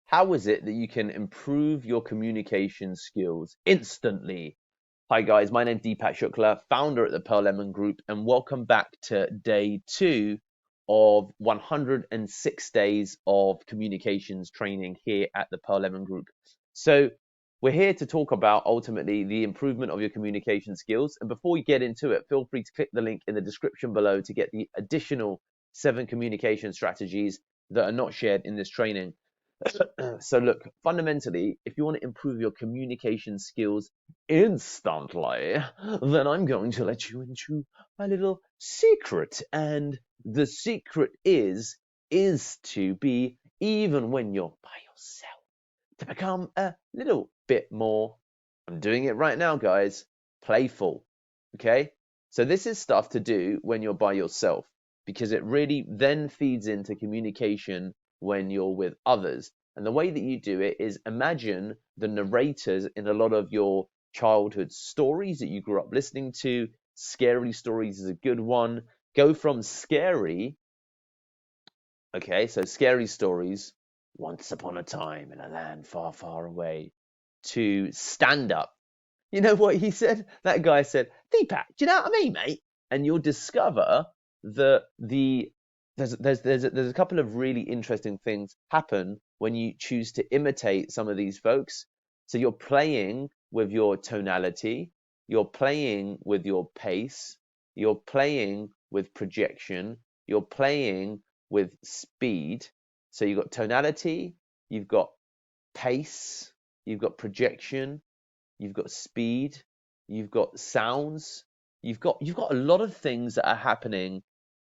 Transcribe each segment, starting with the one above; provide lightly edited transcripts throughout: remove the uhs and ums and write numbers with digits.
How is it that you can improve your communication skills instantly? Hi guys, my name's Deepak Shukla, founder at the Pearl Lemon Group, and welcome back to day 2 of 106 days of communications training here at the Pearl Lemon Group. So we're here to talk about ultimately the improvement of your communication skills. And before we get into it, feel free to click the link in the description below to get the additional 7 communication strategies that are not shared in this training. So look, fundamentally, if you want to improve your communication skills instantly, then I'm going to let you into a little secret. And the secret is to be, even when you're by yourself, to become a little bit more, I'm doing it right now, guys, playful. Okay? So this is stuff to do when you're by yourself, because it really then feeds into communication when you're with others. And the way that you do it is, imagine the narrators in a lot of your childhood stories that you grew up listening to. Scary stories is a good one. Go from scary, okay, so scary stories, once upon a time in a land far, far away, to stand up. You know what he said? That guy said, Deepak, do you know what I mean, mate? And you'll discover that there's a couple of really interesting things happen when you choose to imitate some of these folks. So you're playing with your tonality, you're playing with your pace, you're playing with projection, you're playing with speed. So you've got tonality, you've got pace, you've got projection, you've got speed, you've got sounds, you've got a lot of things that are happening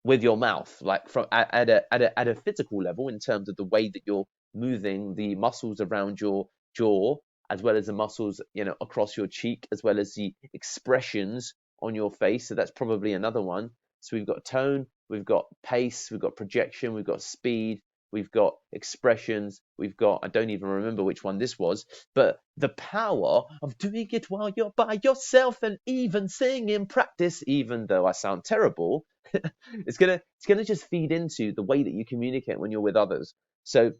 with your mouth, like from at a physical level, in terms of the way that you're moving the muscles around your jaw, as well as the muscles, across your cheek, as well as the expressions on your face. So that's probably another one. So we've got tone, we've got pace, we've got projection, we've got speed, we've got expressions, we've got, I don't even remember which one this was, but the power of doing it while you're by yourself, and even sing in practice, even though I sound terrible. It's gonna just feed into the way that you communicate when you're with others. So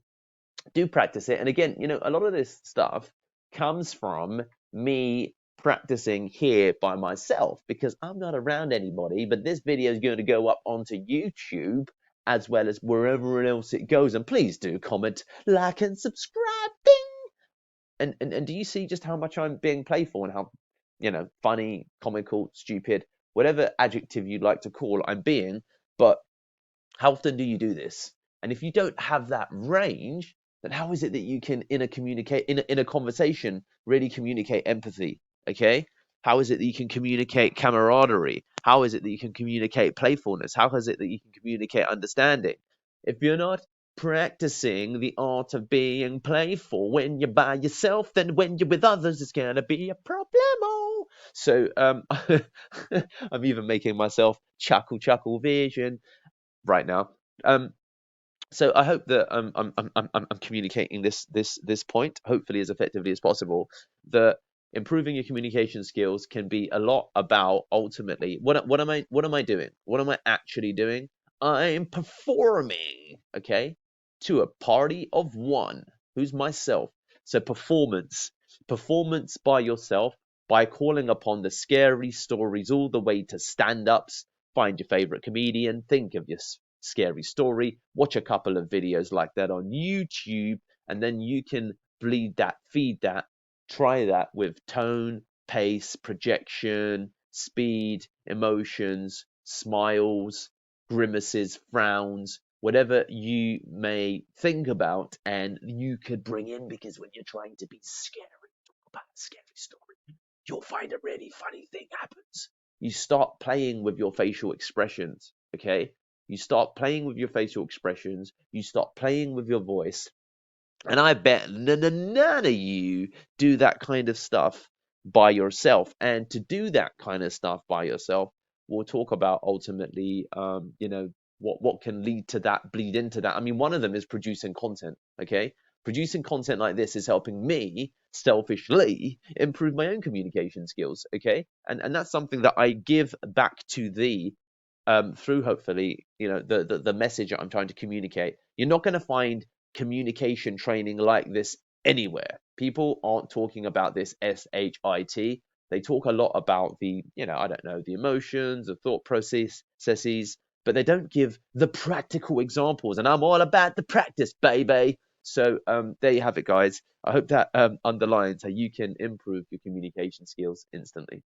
do practice it. And again, a lot of this stuff comes from me practicing here by myself, because I'm not around anybody. But this video is going to go up onto YouTube as well as wherever else it goes. And please do comment, like, and subscribe. Ding! And do you see just how much I'm being playful, and how, funny, comical, stupid, whatever adjective you'd like to call I'm being? But how often do you do this? And if you don't have that range, then how is it that you can, in a conversation, really communicate empathy? Okay? How is it that you can communicate camaraderie? How is it that you can communicate playfulness? How is it that you can communicate understanding? If you're not practicing the art of being playful when you're by yourself, then when you're with others, it's gonna be a problemo. So I'm even making myself chuckle vision right now. Um, so I hope that I'm communicating this point, hopefully as effectively as possible. That improving your communication skills can be a lot about, ultimately, what am I doing? What am I actually doing? I'm performing, okay, to a party of one, who's myself. So performance by yourself, by calling upon the scary stories all the way to stand-ups. Find your favorite comedian, think of your scary story, watch a couple of videos like that on YouTube, and then you can feed that, try that with tone, pace, projection, speed, emotions, smiles, grimaces, frowns, whatever you may think about, and you could bring in, because when you're trying to be scary, talk about a scary story, you'll find a really funny thing happens. You start playing with your facial expressions, okay? You start playing with your facial expressions, you start playing with your voice, and I bet none of you do that kind of stuff by yourself. And to do that kind of stuff by yourself, we'll talk about ultimately, what can lead to that, bleed into that. I mean, one of them is producing content, okay? Producing content like this is helping me selfishly improve my own communication skills, okay? And that's something that I give back to thee, through, hopefully, the message that I'm trying to communicate. You're not going to find communication training like this anywhere. People aren't talking about this SHIT. They talk a lot about the, I don't know, the emotions, the thought processes, but they don't give the practical examples. And I'm all about the practice, baby. So there you have it, guys. I hope that underlines how you can improve your communication skills instantly.